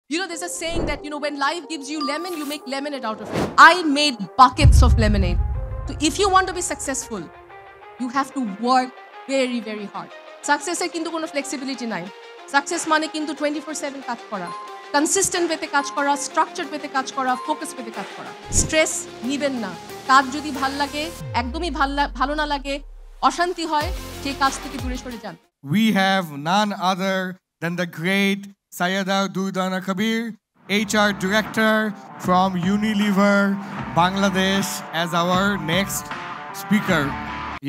There's a saying that, when life gives you lemon, you make lemonade out of it. I made buckets of lemonade. So if you want to be successful, you have to work very, very hard. Success এর কিন্তু কোনো flexibility নাই. Success মানে কিন্তু 24/7 কাজ করা. Consistent পেতে কাজ করা, structured পেতে কাজ করা, focus পেতে কাজ করা. Stress নিবেন না. কাজ যদি ভাল লাগে, একদমই ভালো না লাগে, অশান্তি হয়, সেই কাজ থেকে দূরে সরে যান. We have none other than the great Sayyida Durdana Kabir, HR Director from Unilever Bangladesh as our next speaker.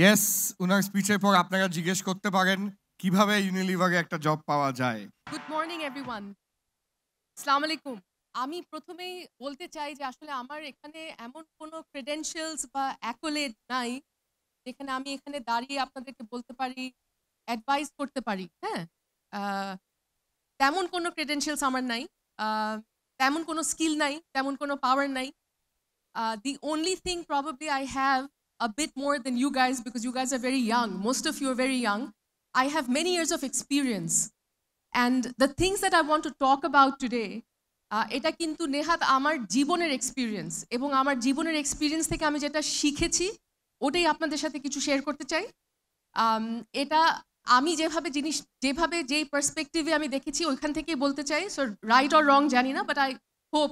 Yes, উনার স্পিচের পর আপনারা জিজ্ঞেস করতে পারেন কিভাবে ইউনিলিভারে একটা জব পাওয়া যায়। Good morning everyone. আসসালামু আলাইকুম। আমি প্রথমেই বলতে চাই যে আসলে আমার এখানে এমন কোনো ক্রেডেনশিয়ালস বা অ্যাকোলেড নাই যেখানে আমি এখানে দাঁড়িয়ে আপনাদেরকে বলতে পারি, অ্যাডভাইস করতে পারি। হ্যাঁ, তেমন কোনো ক্রেডেনশিয়ালস আমার নাই, তেমন কোনো স্কিল নাই, তেমন কোনো পাওয়ার নাই। The only thing probably I have a bit more than you guys, because you guys are very young, most of you are very young. I have many years of experience, and the things that I want to talk about today, এটা কিন্তু নেহাত আমার জীবনের experience, এবং আমার জীবনের experience থেকে আমি যেটা শিখেছি ওটাই আপনাদের সাথে কিছু শেয়ার করতে চাই। এটা আমি যেভাবে যেই পার্সপেক্টিভে আমি দেখেছি ওইখান থেকেই বলতে চাই। সো রাইট অর রং জানি না, but I hope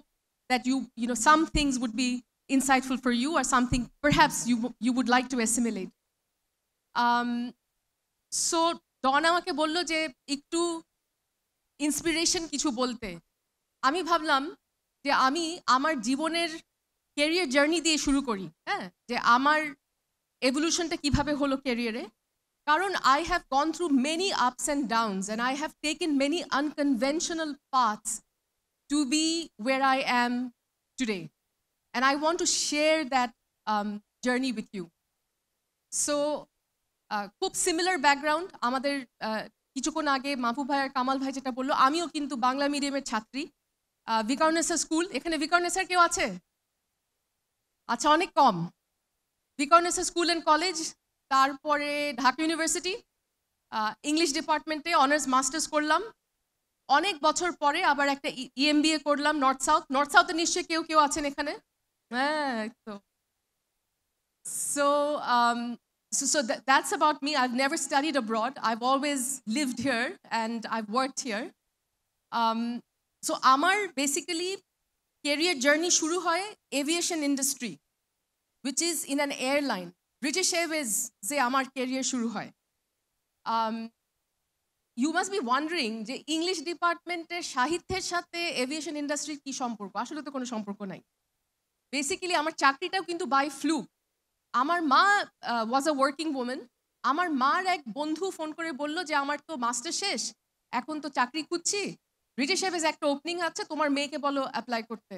that you know some things would be insightful for you, or something perhaps you would like to assimilate. So ডন আমাকে বললো যে একটু ইন্সপিরেশন কিছু বলতে। আমি ভাবলাম যে আমি আমার জীবনের ক্যারিয়ার জার্নি দিয়ে শুরু করি। হ্যাঁ, যে আমার এভলিউশনটা কিভাবে হলো ক্যারিয়ারে, কারণ I have gone through many ups and downs, and I have taken many unconventional paths to be where I am today. And I want to share that journey with you. So, খুব similar background আমাদের। কিছুক্ষণ আগে মাহবুব ভাই আর কামাল ভাই যেটা বললো, আমিও কিন্তু বাংলা মিডিয়ামের ছাত্রী। ভিকারুন্নেসা স্কুল, এখানে ভিকারুন্নেসার কেউ আছে? আচ্ছা, অনেক কম। ভিকারুন্নেসা স্কুল অ্যান্ড কলেজ, তারপরে ঢাকা ইউনিভার্সিটি, ইংলিশ ডিপার্টমেন্টে অনার্স মাস্টার্স করলাম। অনেক বছর পরে আবার একটা EMBA করলাম নর্থ সাউথে। নিশ্চয়ই কেউ আছেন এখানে? হ্যাঁ, তো so that's about me. I've never studied abroad. I've always lived here and I've worked here. So আমার basically career journey শুরু হয় aviation industry, which is in an airline. British Airways যে আমার career শুরু হয়। You must be wondering যে English ডিপার্টমেন্টের সাহিত্যের সাথে এভিয়েশন ইন্ডাস্ট্রির কি সম্পর্ক? আসলে তো কোনো সম্পর্ক নাই। বেসিক্যালি আমার চাকরিটাও কিন্তু বাই ফ্লুক। আমার মা ওয়াজ আ ওয়ার্কিং ওমেন। আমার মার এক বন্ধু ফোন করে বলল যে আমার তো মাস্টার শেষ, এখন তো চাকরি খুঁজছি, ব্রিটিশ এয়ারওয়েজ একটা ওপেনিং আছে, তোমার মেয়েকে বলো অ্যাপ্লাই করতে।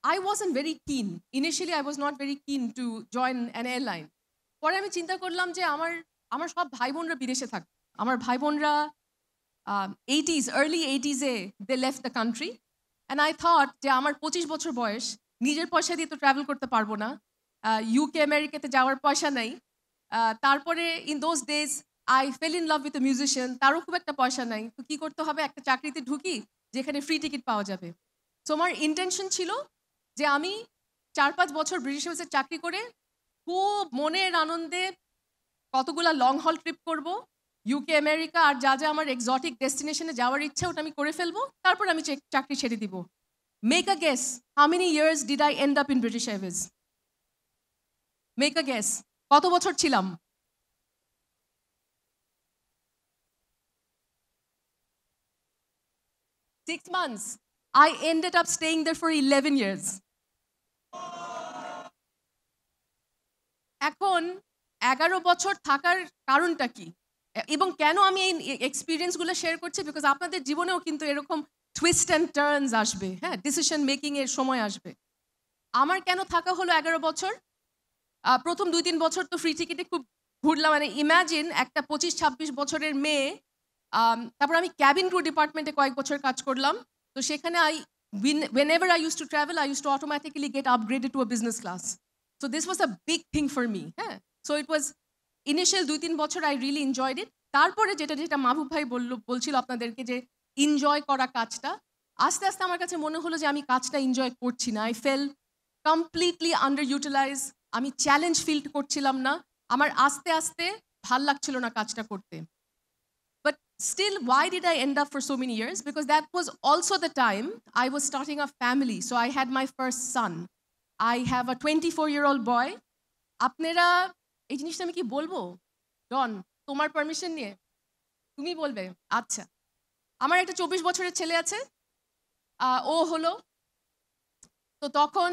I wasn't very keen. Initially, I was not very keen to join an airline. পরে আমি চিন্তা করলাম যে আমার সব ভাই বোনরা বিদেশে থাকে। আমার ভাই বোনরা early 80s they left the country, and I thought যে আমার 25 বছর বয়স, নিজের পয়সা দিয়ে তো ট্রাভেল করতে পারবো না, UK আমেরিকাতে যাওয়ার পয়সা নাই। তারপরে in those days I fell in love with a musician, তারও খুব একটা পয়সা নাই, তো কি করতে হবে, একটা চাকরিতে ঢুকি যেখানে ফ্রি টিকিট পাওয়া যাবে। সো আমার ইন্টেনশন ছিল যে আমি 4-5 বছর ব্রিটিশ এয়ারওয়েজের চাকরি করে খুব মনের আনন্দে কতগুলা লং হল ট্রিপ করব, UK আমেরিকা আর যা আমার এক্সোটিক ডেস্টিনেশনে যাওয়ার ইচ্ছা ওটা আমি করে ফেলবো, তারপর আমি চাকরি ছেড়ে দিব। Make a guess, how many years did I end up in British Airways? Make a guess, কত বছর ছিলাম? Six months. I ended up staying there for 11 years. এখন 11 বছর থাকার কারণটা কি, এবং কেন আমি এই এক্সপিরিয়েন্সগুলো শেয়ার করছি? বিকজ আপনাদের জীবনেও কিন্তু এরকম টুইস্ট অ্যান্ড টার্নস আসবে। হ্যাঁ, ডিসিশন মেকিং এর সময় আসবে। আমার কেন থাকা হলো 11 বছর? প্রথম 2-3 বছর তো ফ্রি টিকিটে খুব ঘুরলাম। মানে ইম্যাজিন একটা 25-26 বছরের মেয়ে। তারপর আমি ক্যাবিন ক্রু ডিপার্টমেন্টে কয়েক বছর কাজ করলাম। তো সেখানে whenever I used to travel, I used to automatically get upgraded to a business class. So this was a big thing for me. হ্যাঁ, so it was initial 2-3 বছর I really enjoyed it. তারপরে যেটা মাহবুব ভাই বলছিল আপনাদেরকে যে enjoy করা কাজটা, আস্তে আস্তে আমার কাছে মনে হলো যে আমি কাজটা এনজয় করছি না। I felt completely underutilise. আমি চ্যালেঞ্জ ফিল করছিলাম না। আমার আস্তে আস্তে ভাল লাগছিল না কাজটা করতে। But still, why did I end up for so many years? Because that was also the time I was starting a family. So I had my first son. I have a 24-year-old boy. আপনারা এই জিনিসটা আমি কি বলবো? ডন, তোমার permission নিয়ে তুমি বলবে? আচ্ছা। আমার একটা 24 বছরের ছেলে আছে। ও হলো, তো তখন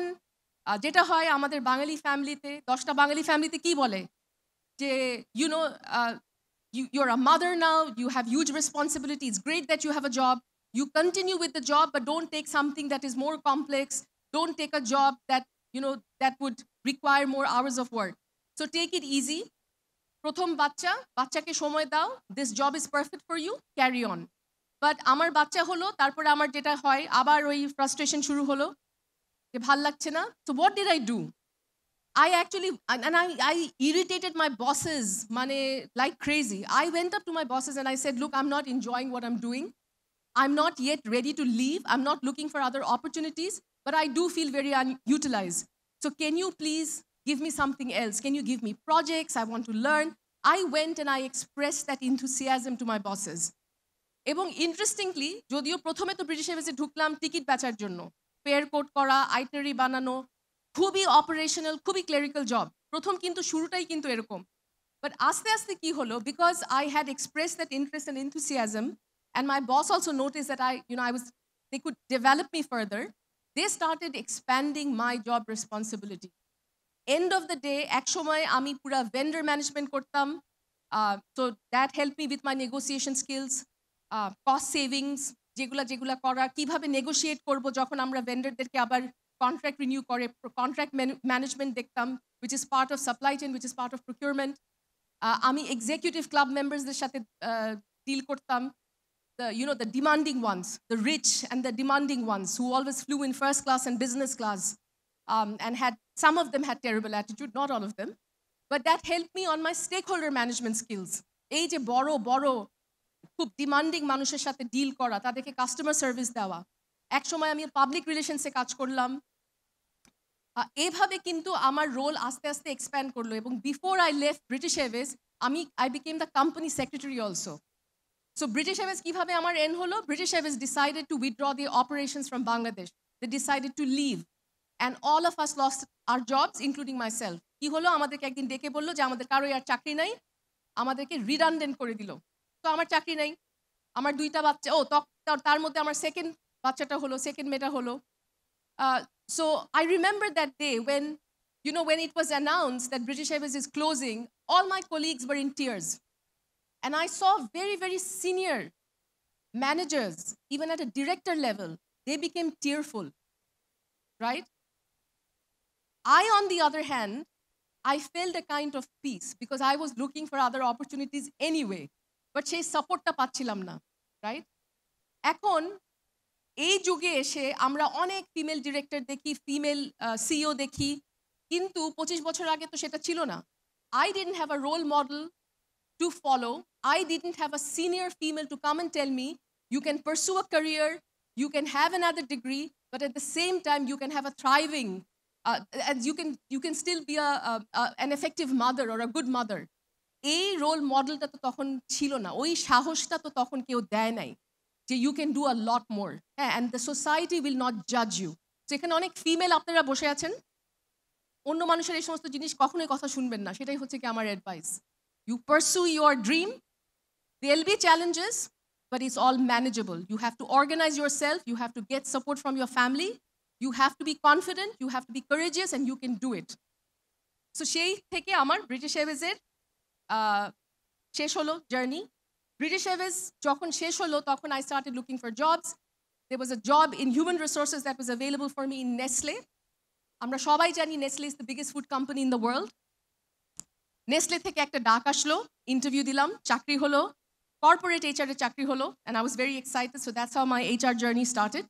যেটা হয় আমাদের বাঙালি ফ্যামিলিতে, 10টা বাঙালি ফ্যামিলিতে কি বলে? যে you know you're a mother now, you have huge responsibility, it's great that you have a job, you continue with the job but don't take something that is more complex, don't take a job that that would require more hours of work, so take it easy. প্রথম বাচ্চাকে সময় দাও, this job is perfect for you, carry on. But আমার বাচ্চা হলো, তারপরে আমার যেটা হয় আবার ওই ফ্রাস্ট্রেশন শুরু হলো যে ভাল লাগছে না। So what did I do? I actually, and I irritated my bosses, like crazy. I went up to my bosses and I said, look, I'm not enjoying what I'm doing. I'm not yet ready to leave. I'm not looking for other opportunities, but I do feel very unutilized. So can you please give me something else? Can you give me projects? I want to learn. I went and I expressed that enthusiasm to my bosses. এবং interestingly, যদিও প্রথমে তো British এয়ারওয়েজে ঢুকলাম ticket বেচার জন্য, fair code করা, আইটারি বানানো, খুবই অপারেশনাল, খুবই ক্লেরিক্যাল জব প্রথম, কিন্তু শুরুটাই কিন্তু এরকম। বাট আস্তে আস্তে কি হলো, because I had express that interest and enthusiasm and my boss also notice that I was, they could develop me further, they started expanding my job responsibility. End of the day, এক সময় আমি পুরা vendor management করতাম, so that helped me with my negotiation skills, cost savings, যেগুলা করা, কিভাবে negotiate করব যখন আমরা ভেন্ডরদেরকে আবার কন্ট্রাক্ট রিনিউ করে, কন্ট্রাক্ট ম্যানেজমেন্ট দেখতাম, which is part of supply chain, which is part of procurement. আমি এক্সিকিউটিভ ক্লাব মেম্বারসদের সাথে ডিল করতাম, the demanding ones, the rich and the demanding ones who always flew in first class and business class, and some of them had terrible attitude, not all of them, but that helped me on my stakeholder management skills. এই যে বড় খুব demanding মানুষের সাথে deal করা, তাদেরকে customer service দেওয়া, এক সময় আমি পাবলিক রিলেশনসে কাজ করলাম। এভাবে কিন্তু আমার রোল আস্তে আস্তে এক্সপ্যান্ড করলো, এবং before I left British Airways I became the company secretary also. So British Airways কিভাবে আমার এন্ড হলো, British Airways decided to withdraw the operations from Bangladesh. They decided to leave and all of us lost our jobs, including myself. কি হলো, আমাদেরকে একদিন ডেকে বললো যে আমাদের কারো আর চাকরি নাই, আমাদেরকে রিডান্ডেন্ট করে দিল। তো আমার চাকরি নাই, আমার 2টা বাচ্চা, তার মধ্যে আমার সেকেন্ড বাচ্চাটা হলো, সেকেন্ড মেয়েটা হলো। So I remember that day when it was announced that British Airways is closing, all my colleagues were in tears. And I saw very, very senior managers, even at a director level, they became tearful, right? On the other hand, I felt a kind of peace because I was looking for other opportunities anyway. But সেই সাপোর্টটা পাচ্ছিলাম না, right? এখন এই যুগে এসে আমরা অনেক ফিমেল ডিরেক্টর দেখি, ফিমেল সিইও দেখি, কিন্তু 25 বছর আগে তো সেটা ছিল না। I didn't have a role model to follow. I didn't have a senior female to come and tell me, you can pursue a career, you can have another degree, but at the same time you can have a thriving, and you can still be an effective mother or a good mother. এই role মডেলটা তো তখন ছিল না, ওই সাহসটা তো তখন কেউ দেয় নাই যে ইউ ক্যান ডু আ লট মোর, হ্যাঁ, and the society will not জাজ ইউ। যেখানে অনেক ফিমেল আপনারা বসে আছেন, অন্য মানুষের এই সমস্ত জিনিস কখনোই কথা শুনবেন না, সেটাই হচ্ছে কি আমার advice. You pursue your dream, there will be challenges, but it's all manageable. You have to organise yourself, you have to get support from your family, you have to be confident, you have to be courageous, and you can do it. So সেই থেকে আমার British এয়ারওয়েজের শেষ হলো journey. British Airways যখন শেষ হলো তখন I started looking for jobs. There was a job in human resources that was available for me in Nestle. আমরা সবাই জানি Nestle is the biggest food company in the world. Nestle থেকে একটা ডাক আসলো, ইন্টারভিউ দিলাম, চাকরি হলো, কর্পোরেট HR এর চাকরি হলো, and I was very excited, so that's how my HR journey started.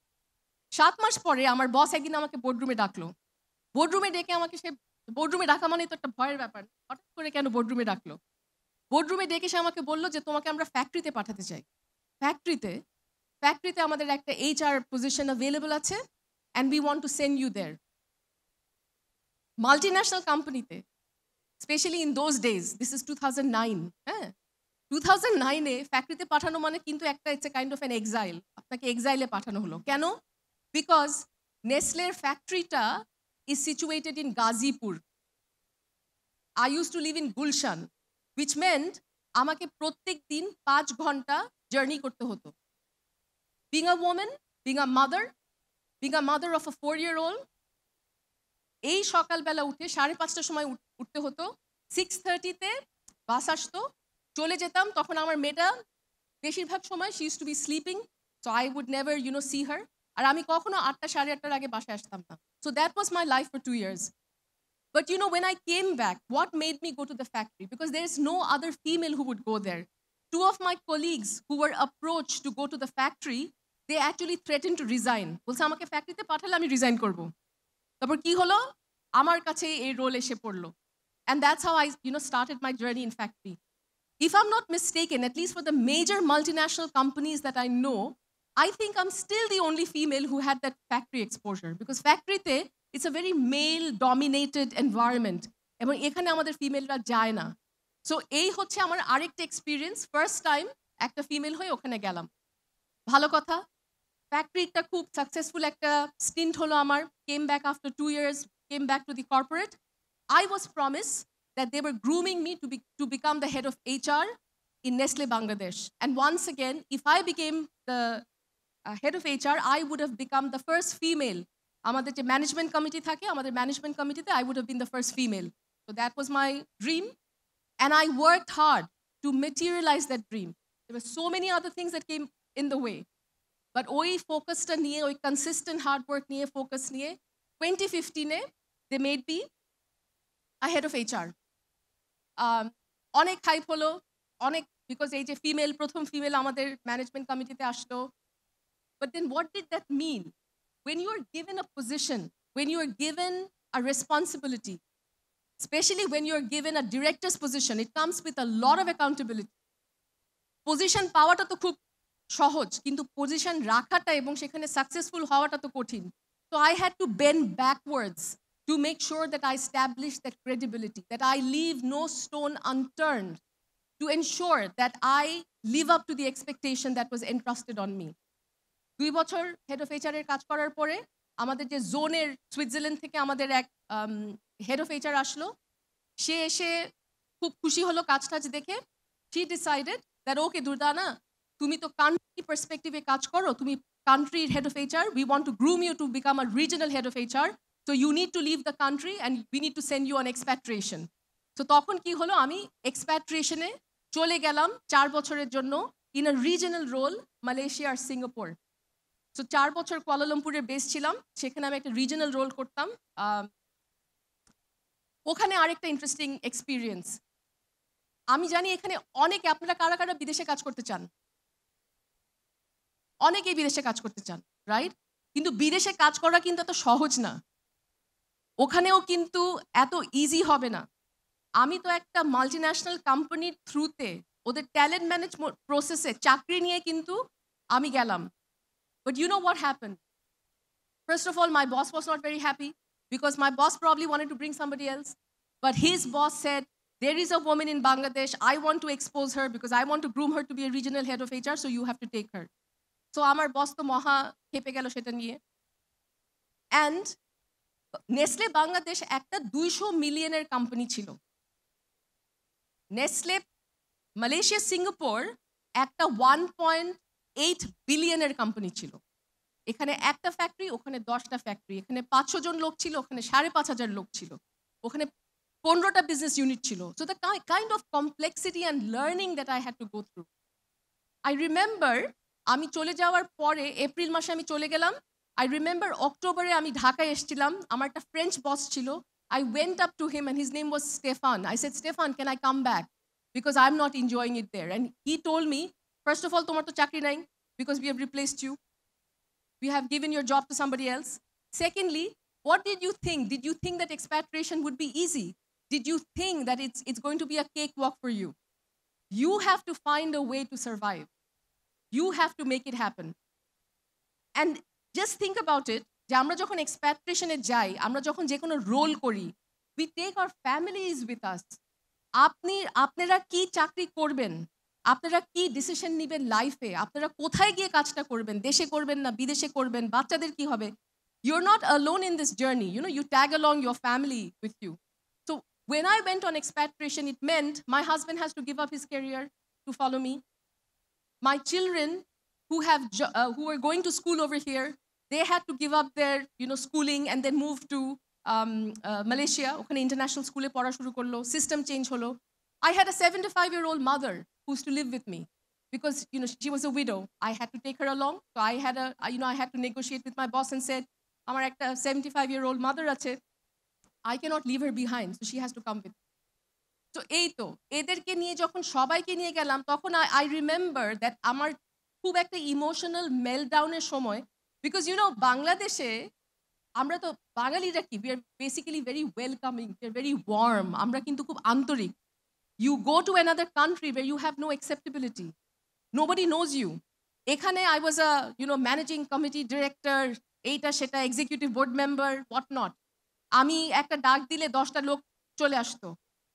7 মাস পরে আমার বস একদিন আমাকে বোর্ডরুমে ডাকলো। বোর্ডরুমে ডেকে আমাকে, সে বোর্ডরুমে ডাকা মানে তো একটা ভয়ের ব্যাপার, হঠাৎ করে কেন বোর্ডরুমে ডাকলো? বোর্ডরুমে ডেকে সে আমাকে বললো যে তোমাকে আমরা ফ্যাক্টরিতে পাঠাতে চাই। ফ্যাক্টরিতে? ফ্যাক্টরিতে আমাদের একটা HR পজিশন অ্যাভেলেবল আছে and we want to send you there. Multinational কোম্পানিতে, specially in those days, this is 2009, হ্যাঁ, 2009-এ ফ্যাক্টরিতে পাঠানো মানে কিন্তু একটা it's a kind of an exile. আপনাকে এক্সাইলে পাঠানো হলো কেন? বিকজ নেসলের ফ্যাক্টরিটা is situated in Gazipur. I use to live in Gulshan, which meant আমাকে প্রত্যেক দিন 5 ঘন্টা জার্নি করতে হতো। Being a women, being a mother of a 4-year-old, এই সকালবেলা উঠে 5:30টার সময় উঠতে হতো। 6:30-তে বাস আসতো, চলে যেতাম। তখন আমার মেয়েটা বেশিরভাগ সময় she use to be sleeping, so I would never see her. আর আমি কখনো 8টা 8:30টার আগে বাসায় আসতাম না। So that was my life for 2 years. But when I came back, what made me go to the factory? Because there is no other female who would go there. 2 of my colleagues who were approached to go to the factory, they actually threatened to resign. বলছে আমাকে ফ্যাক্টরিতে পাঠালে আমি resign করব। তারপর কি হলো? আমার কাছে এই রোল এসে পড়লো। And that's how I started my journey in factory. If I'm not mistaken, at least for the major multinational companies that I know, I think I'm still the only female who had that factory exposure. Because factory-te, it's a very male-dominated environment. এবং এখানে আমাদের ফিমেলরা যায় না। So এই হচ্ছে আমার আরেকটা experience. First time একটা ফিমেল হয়ে ওখানে গেলাম। ভালো কথা, ফ্যাক্টরিটা খুব সাকসেসফুল একটা স্টিন্ট হলো আমার। Came back after 2 years, came back to the corporate. I was promised that they were grooming me to become the head of HR in Nestle Bangladesh. And once again, if I became the head of HR, I would have become the first female. আমাদের যে management committee থাকে, আমাদের management কমিটিতে I would have been the first female. So that was my dream. And I worked hard to materialize that dream. There were so many other things that came in the way. But ওই ফোকাসটা নিয়ে, ওই consistent hard work নিয়ে, focus নিয়ে 2015-এ they made me a head of HR. অনেক hype হলো, অনেক, because এই যে প্রথম ফিমেল আমাদের ম্যানেজমেন্ট কমিটিতে আসতো। But then what did that mean? When you are given a position, when you are given a responsibility, especially when you are given a director's position, it comes with a lot of accountability. Position পাওয়াটা তো খুব সহজ, কিন্তু position রাখাটা এবং সেখানে successful হওয়াটা তো কঠিন। So I had to bend backwards to make sure that I establish that credibility, that I leave no stone unturned to ensure that I live up to the expectation that was entrusted on me. 2 বছর head of HR এর কাজ করার পরে আমাদের যে জোনের Switzerland থেকে আমাদের এক হেড অফ HR আসলো। সে এসে খুব খুশি হলো কাজ দেখে। She decided that okay দুর্দানা, তুমি তো কান্ট্রি পার্সপেক্টিভে কাজ করো, তুমি কান্ট্রির head of HR, we want to groom you to become a regional head of HR, so you need to leave the country and we need to send you on expatriation. So তখন কি হলো, আমি এক্সপ্যাট্রিয়েশনে চলে গেলাম 4 বছরের জন্য in a regional role, Malaysia আর Singapore. So 4 বছর কুয়ালালামপুরে বেস ছিলাম, সেখানে আমি একটা রিজনাল রোল করতাম। ওখানে আরেকটা ইন্টারেস্টিং এক্সপিরিয়েন্স। আমি জানি এখানে অনেকে, আপনারা কারা কারা বিদেশে কাজ করতে চান? অনেকেই বিদেশে কাজ করতে চান, রাইট? কিন্তু বিদেশে কাজ করা কিন্তু এত সহজ না, ওখানেও কিন্তু এত ইজি হবে না। আমি তো একটা মাল্টিন্যাশনাল কোম্পানির থ্রুতে ওদের ট্যালেন্ট ম্যানেজমেন্ট প্রসেসে চাকরি নিয়ে কিন্তু আমি গেলাম। But you know what happened? First of all, my boss was not very happy because my boss probably wanted to bring somebody else. But his boss said, there is a woman in Bangladesh, I want to expose her because I want to groom her to be a regional head of HR, so you have to take her. So আমার বস তো মহা খেপে গেল সেটা নিয়ে। And Nestle Bangladesh একটা 200 মিলিয়নের company ছিল। Nestle Malaysia Singapore একটা 1.8 বিলিয়নের কোম্পানি ছিল। এখানে একটা ফ্যাক্টরি, ওখানে 10টা ফ্যাক্টরি, এখানে 500 জন লোক ছিল, ওখানে 5,500 লোক ছিল, ওখানে 15টা বিজনেস ইউনিট ছিল। So the kind of complexity and learning that I had to go through. I remember আমি চলে যাওয়ার পরে এপ্রিল মাসে আমি চলে গেলাম। আই রিমেম্বার অক্টোবরে আমি ঢাকায় এসেছিলাম, আমার একটা ফ্রেঞ্চ বস ছিল। I went up to him and his name was Stefan. I said, Stefan, can I come back? Because I'm not enjoying it there. And he told me, first of all, tomar to chakri nai, because we have replaced you. We have given your job to somebody else. Secondly, what did you think? Did you think that expatriation would be easy? Did you think that it's going to be a cakewalk for you? You have to find a way to survive. You have to make it happen. And just think about it যে আমরা যখন এক্সপ্যাট্রেশনে যাই, আমরা যখন যে কোনো role করি, we take our families with us. আপনারা কি চাকরি করবেন, আপনারা কি ডিসিশন নেবেন লাইফে, আপনারা কোথায় গিয়ে কাজটা করবেন, দেশে করবেন না বিদেশে করবেন, বাচ্চাদের কি হবে, you're not alone in this journey. You know, you tag along your family with you. So when I went on expatriation, it meant my husband has to give up his career to follow me. My children who were going to school over here, they had to give up their schooling and then move to Malaysia. ওখানে international school এ পড়া শুরু করলো, system change হলো. I had a 75-year-old mother who used to live with me because she was a widow. I had to take her along, so I had to negotiate with my boss and said, আমার একটা 75-year-old mother আছে, I cannot leave her behind, so she has to come with me. তো এই তো এদেরকে নিয়ে যখন সবাইকে নিয়ে গেলাম, তখন আই রিমেম্বার দ্যাট আমার খুব একটা ইমোশনাল মেলডাউনের সময়, বিকজ বাংলাদেশে আমরা তো বাঙালিরা কি, we are basically very welcoming, we are very warm, আমরা কিন্তু খুব আন্তরিক। You go to another country where you have no acceptability, nobody knows you. এখানে I was a managing committee director, এইটা সেটা, executive board member, what not. আমি একটা ডাক দিলে 10টা লোক চলে আসতো।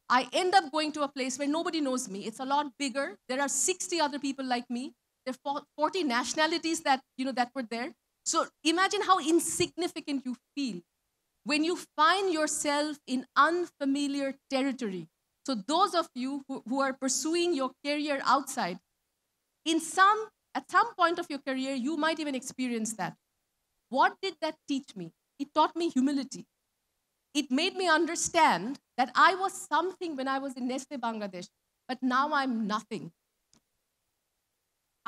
I end up going to a place where nobody knows me. It's a lot bigger. There are 60 other people like me. There are 40 nationalities that were there. So imagine how insignificant you feel when you find yourself in unfamiliar territory. So those of you who are pursuing your career outside, at some point of your career, you might even experience that. What did that teach me? It taught me humility. It made me understand that I was something when I was in Nestle Bangladesh, but now I'm nothing.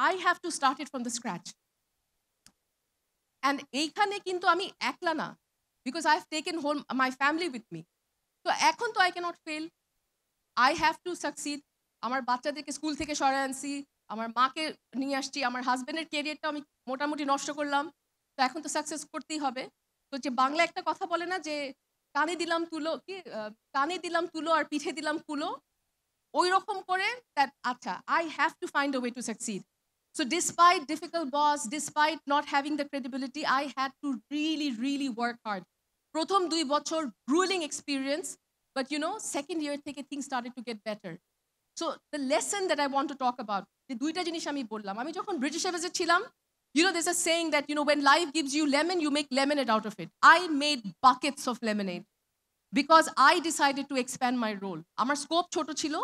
I have to start it from the scratch. And এইখানে কিন্তু আমি একলা না, because I've taken home my family with me. So এখন তো I cannot fail. I have to succeed. আমার বাচ্চাদেরকে school থেকে সরায় আনছি, আমার মাকে নিয়ে আসছি, আমার হাজবেন্ডের ক্যারিয়ারটা আমি মোটামুটি নষ্ট করলাম, তো এখন তো সাকসেস করতেই হবে। তো যে বাংলা একটা কথা বলে না যে কানে দিলাম তুলো আর পিঠে দিলাম কুলো, ওই রকম করে that আচ্ছা, I have to find a way to succeed. So despite difficult boss, despite not having the credibility, I had to really, really work hard. প্রথম 2 বছর grueling experience, but second year থেকে things started to get better. So the lesson that I want to talk about, যে দুইটা জিনিস আমি বললাম, আমি যখন ব্রিটিশ এয়ারওয়েজে ছিলাম, there's a saying that, when life gives you lemon, you make lemonade out of it. I made buckets of lemonade because I decided to expand my role. Amar scope choto chilo,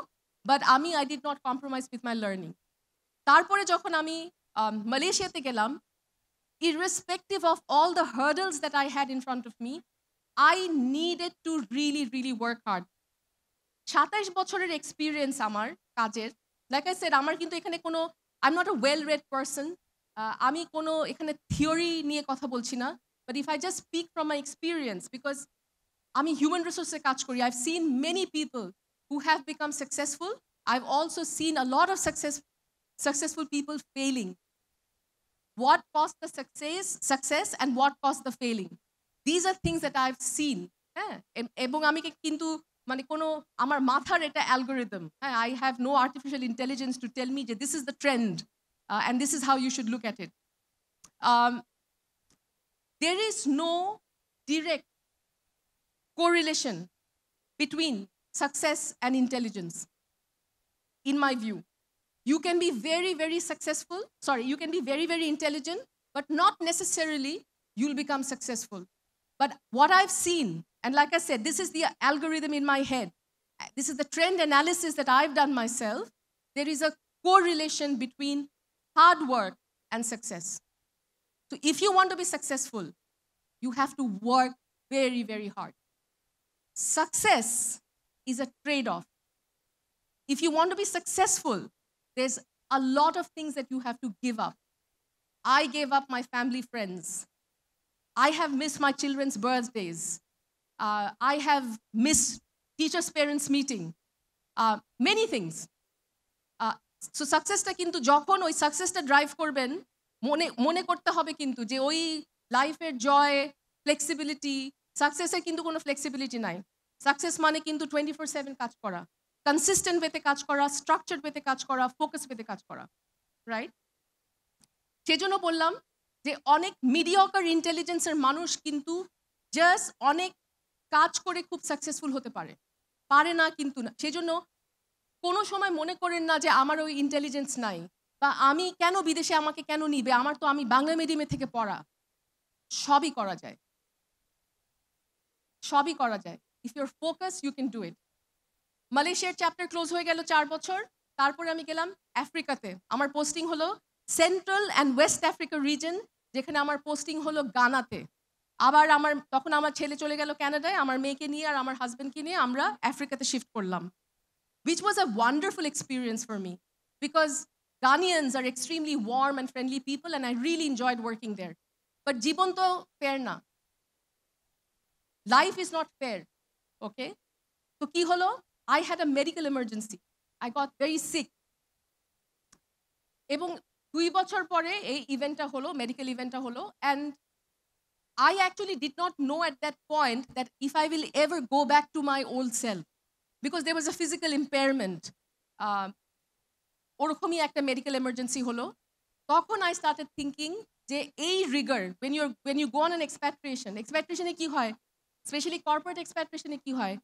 but I did not compromise with my learning. Tarpore jokhon ami Malaysia te gelam, irrespective of all the hurdles that I had in front of me, I needed to really, really work hard. 27 বছরের experience আমার কাজের, like I said, আমার কিন্তু এখানে কোনো, I am not a well read person, আমি কোনো এখানে থিওরি নিয়ে কথা বলছি না, but if I just speak from my experience, because আমি হিউম্যান রিসোর্সে কাজ করি, I've seen many people who have become successful, I've also seen a lot of successful people failing. What caused the success and what caused the failing? These are things that I've seen. এবং আমি কিন্তু মানে কোনো আমার মাথার এটা algorithm, I have no artificial intelligence to tell me that this is the trend and this is how you should look at it. There is no direct correlation between success and intelligence, in my view. You can be very, very successful. You can be very, very intelligent, but not necessarily you'll become successful. But what I've seen, and like I said, this is the algorithm in my head. This is the trend analysis that I've done myself. There is a correlation between hard work and success. So if you want to be successful, you have to work very, very hard. Success is a trade-off. If you want to be successful, there's a lot of things that you have to give up. I gave up my family friends. I have missed my children's birthdays. I have missed teachers' parents meeting. Many things. So successটা কিন্তু যখন ওই সাকসেসটা drive করবেন, মনে করতে হবে কিন্তু যে ওই লাইফের জয়, ফ্লেক্সিবিলিটি, সাকসেসের কিন্তু কোনো ফ্লেক্সিবিলিটি নাই। সাকসেস মানে কিন্তু 24/7 কাজ করা, কনসিস্টেন্ট ওয়েতে কাজ করা, স্ট্রাকচার্ড ওয়েতে কাজ করা, ফোকাস ওয়েতে কাজ করা, রাইট? সেজন্য বললাম যে অনেক মিডিয়কার ইন্টেলিজেন্সের মানুষ কিন্তু জাস্ট অনেক কাজ করে খুব সাকসেসফুল হতে পারে, পারে না কিন্তু না। সেই জন্য কোনো সময় মনে করেন না যে আমার ওই ইন্টেলিজেন্স নাই, বা আমি কেন বিদেশে, আমাকে কেন নিবে, আমি বাংলা মিডিয়ামে থেকে পড়া। সবই করা যায়, সবই করা যায়। If your focus you can do it. মালয়েশিয়ার চ্যাপ্টার ক্লোজ হয়ে গেল 4 বছর। তারপরে আমি গেলাম আফ্রিকাতে। আমার পোস্টিং হলো central and West Africa reason, যেখানে আমার পোস্টিং হলো গানাতে। আবার তখন আমার ছেলে চলে গেল ক্যানাডায়, আমার মেয়েকে নিয়ে আর আমার হাজব্যান্ডকে নিয়ে আমরা আফ্রিকাতে শিফট করলাম। which was a wonderful experience for me because Ghanaians are extremely warm and friendly people and I really enjoyed working there. But জীবন তো fair না, life is not fair, okay? তো কি হলো, I had a medical emergency, I got very sick, এবং 2 বছর পরে এই ইভেন্টটা হলো, মেডিকেল ইভেন্টটা হলো, and I actually did not know at that point that if I will ever go back to my old self because there was a physical impairment. ওরকমই একটা মেডিকেল এমার্জেন্সি হলো। তখন আই স্টার্টেড থিঙ্কিং যে এই Regard, when you go on an expatriation কি হয়, specially corporate এক্সপ্যাট্রিয়েশনে কি হয়,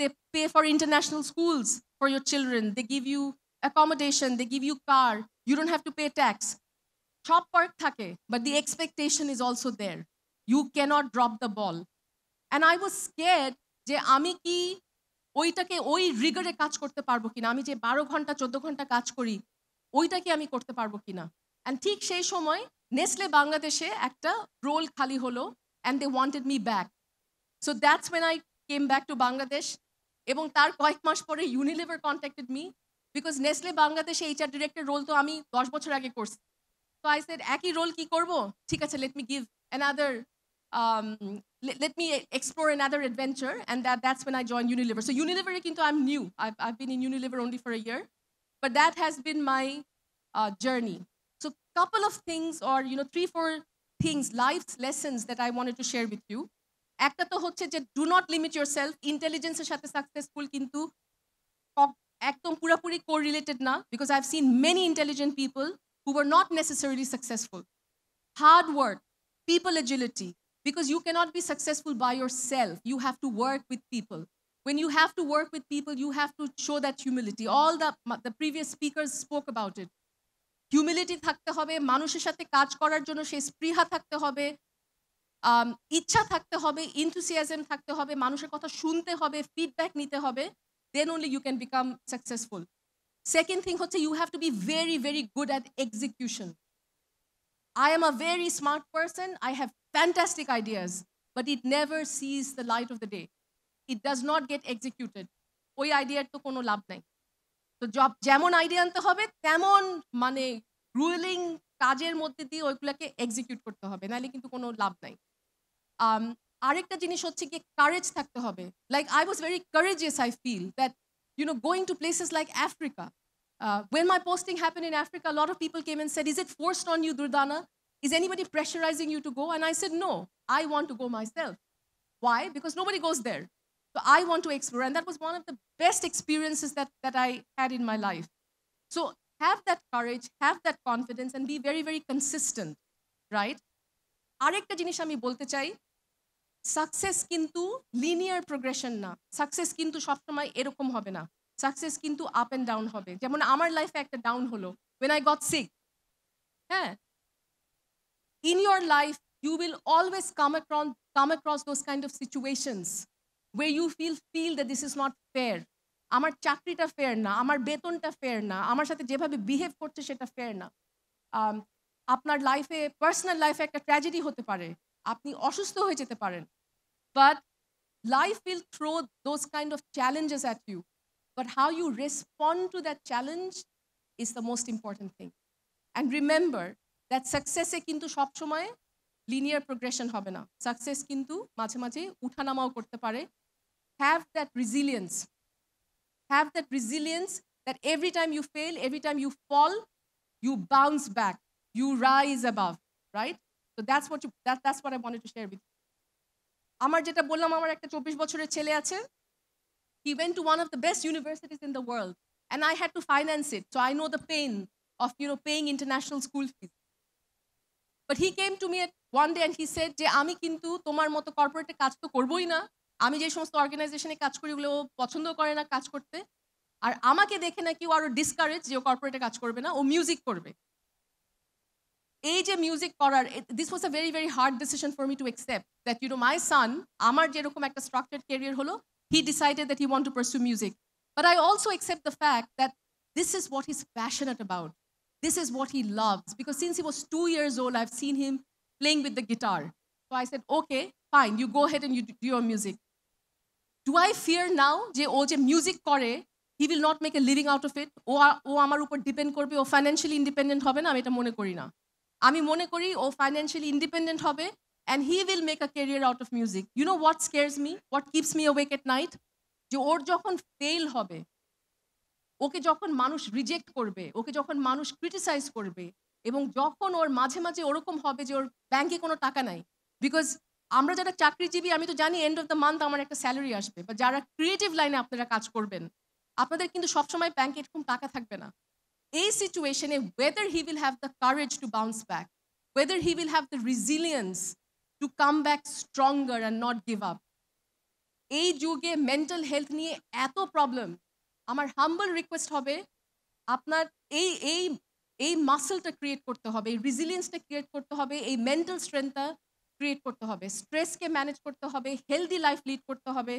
they pay for international schools for your children, they give you accommodation, they give you car, you don't have to pay tax. সব park থাকে, but the expectation is also there. You cannot drop the ball. And I was scared যে আমি কি ওইটাকে ওই রিগারে কাজ করতে পারবো কিনা, আমি যে 12 ঘন্টা 14 ঘন্টা কাজ করি ওইটা কি আমি করতে পারবো কিনা। অ্যান্ড ঠিক সেই সময় নেসলে বাংলাদেশে একটা রোল খালি হলো and they wanted me back. So that's when I came back to Bangladesh. এবং তার কয়েক মাস পরে Unilever contacted me because Nestle বাংলাদেশে এইচআর ডিরেক্টর রোল তো আমি 10 বছর আগে করছি। তো আই সেড একই রোল কি করব, ঠিক আছে, let me give another let me explore another adventure, and that's when I joined Unilever. So Unilever, I'm new. I've been in Unilever only for a year, but that has been my journey. So couple of things, or 3-4 things, life's lessons that I wanted to share with you. একটা তো হচ্ছে যে do not limit yourself. Intelligence এর সাথে successful কিন্তু একদম পুরোপুরি correlated না, because I've seen many intelligent people who were not necessarily successful. Hard work, people agility, because you cannot be successful by yourself. You have to work with people. When you have to work with people, you have to show that humility. All the previous speakers spoke about it. Humility থাকতে হবে, মানুষের সাথে কাজ করার জন্য সেই স্পৃহা থাকতে হবে, ইচ্ছা থাকতে হবে, enthusiasm থাকতে হবে, মানুষের কথা শুনতে হবে, feedback নিতে হবে, then only you can become successful. Second thing হচ্ছে you have to be very, very good at execution. I am a very smart person. I have fantastic ideas, but it never sees the light of the day. It does not get executed. ওই আইডিয়ার তো কোনো লাভ নাই। তো যেমন idea আনতে হবে তেমন রুলিং কাজের মধ্যে দিয়ে ওইগুলোকে এক্সিকিউট করতে হবে, নাহলে কিন্তু কোনো লাভ নাই। আরেকটা জিনিস হচ্ছে কি কারেজ থাকতে হবে। Like I was very courageous, I feel that going to places like Africa, when my posting happened in Africa, a lot of people came and said, is it forced on you, Durdana? Is anybody pressurizing you to go? And I said, no, I want to go myself. Why? Because nobody goes there. So I want to explore. And that was one of the best experiences that I had in my life. So have that courage, have that confidence, and be very, very consistent, right? আরেকটা জিনিস আমি বলতে চাই, success কিন্তু linear progression না। Success কিন্তু সবসময় এরকম হবে না। সাকসেস কিন্তু আপ অ্যান্ড ডাউন হবে। যেমন আমার লাইফে একটা ডাউন হলো when I got sick. হ্যাঁ, in your life you will always come across those kind of situations where you feel that this is not fair. আমার চাকরিটা ফেয়ার না, আমার বেতনটা ফেয়ার না, আমার সাথে যেভাবে বিহেভ করছে সেটা ফেয়ার না। আপনার লাইফে, পার্সোনাল লাইফে একটা ট্র্যাজেডি হতে পারে, আপনি অসুস্থ হয়ে যেতে পারেন, but life will throw those kind of challenges at you. But how you respond to that challenge is the most important thing. And remember that success e kintu sob shomoy linear progression hobe na. Success kintu মাঝে মাঝে উঠানামাও করতে পারে. Have that resilience. Have that resilience that every time you fail, every time you fall, you bounce back, you rise above, right? So that's what I wanted to share with you. আমার যেটা বললাম, আমার একটা 24 বছরের ছেলে আছে. He went to one of the best universities in the world, and I had to finance it. So I know the pain of paying international school fees. But he came to me at one day and he said যে আমি কিন্তু তোমার মতো কর্পোরেটে কাজ তো করবোই না, আমি যে সমস্ত অর্গানাইজেশনে কাজ করি ওগুলো ও পছন্দ করে না কাজ করতে, আর আমাকে দেখে নাকি ও আরো ডিসকারেজ যে ও কর্পোরেটে কাজ করবে না, ও মিউজিক করবে। এই যে মিউজিক করার, this was a very very hard decision for me to accept that my son, আমার যেরকম একটা স্ট্রাকচার্ড ক্যারিয়ার হলো, he decided that he want to pursue music. But I also accept the fact that this is what he is passionate about, this is what he loves, because since he was 2 years old I've seen him playing with the guitar. So I said, okay, fine, you go ahead and you do your music. Do I fear now যে ও যে music করে he will not make a living out of it, ও আমার উপর depend করবে, ও financially independent হবে না? আমি এটা মনে করি না। আমি মনে করি ও ফাইন্যান্সিয়ালি ইন্ডিপেন্ডেন্ট হবে and he will make a career out of music. You know what scares me, what keeps me awake at night? যে ওর যখন ফেল হবে, ওকে যখন মানুষ রিজেক্ট করবে, ওকে যখন মানুষ ক্রিটিসাইজ করবে, এবং যখন ওর মাঝে মাঝে ওরকম হবে যে ওর ব্যাংকে কোনো টাকা নাই, বিকজ আমরা যারা চাকরিজীবী আমি তো জানি এন্ড অফ দ্য মান্থ আমার একটা স্যালারি আসবে, বা যারা ক্রিয়েটিভ লাইনে আপনারা কাজ করবেন আপনাদের কিন্তু সবসময় ব্যাংকে এরকম টাকা থাকবে না। এই সিচুয়েশনে whether he will have the courage to bounce back, whether he will have the resilience to come back stronger and not give up, এই যুগে মেন্টাল হেলথ নিয়ে এত প্রবলেম, আমার হাম্বল রিকোয়েস্ট হবে আপনার এই এই এই মাসলটা ক্রিয়েট করতে হবে, এই রেজিলিয়েন্সটা ক্রিয়েট করতে হবে, এই মেন্টাল স্ট্রেংথটা ক্রিয়েট করতে হবে, স্ট্রেসকে ম্যানেজ করতে হবে, হেলদি লাইফ লিড করতে হবে,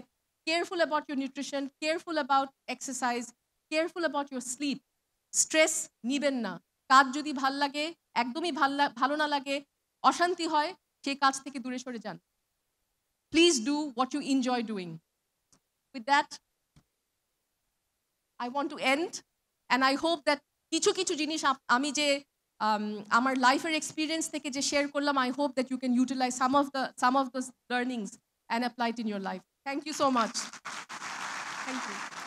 careful about your nutrition, careful about exercise, careful about your slip. Stress নিবেন না, কাজ যদি ভাল লাগে, একদমই ভালো না লাগে, অশান্তি হয়, সেই কাজ থেকে দূরে সরে যান। Please do what you enjoy doing. With that I want to end, and I hope that কিছু কিছু জিনিস আমি যে আমার লাইফের এক্সপিরিয়েন্স থেকে যে শেয়ার করলাম, I hope that you can utilize some of those learnings and apply it in your life. Thank you so much. Thank you.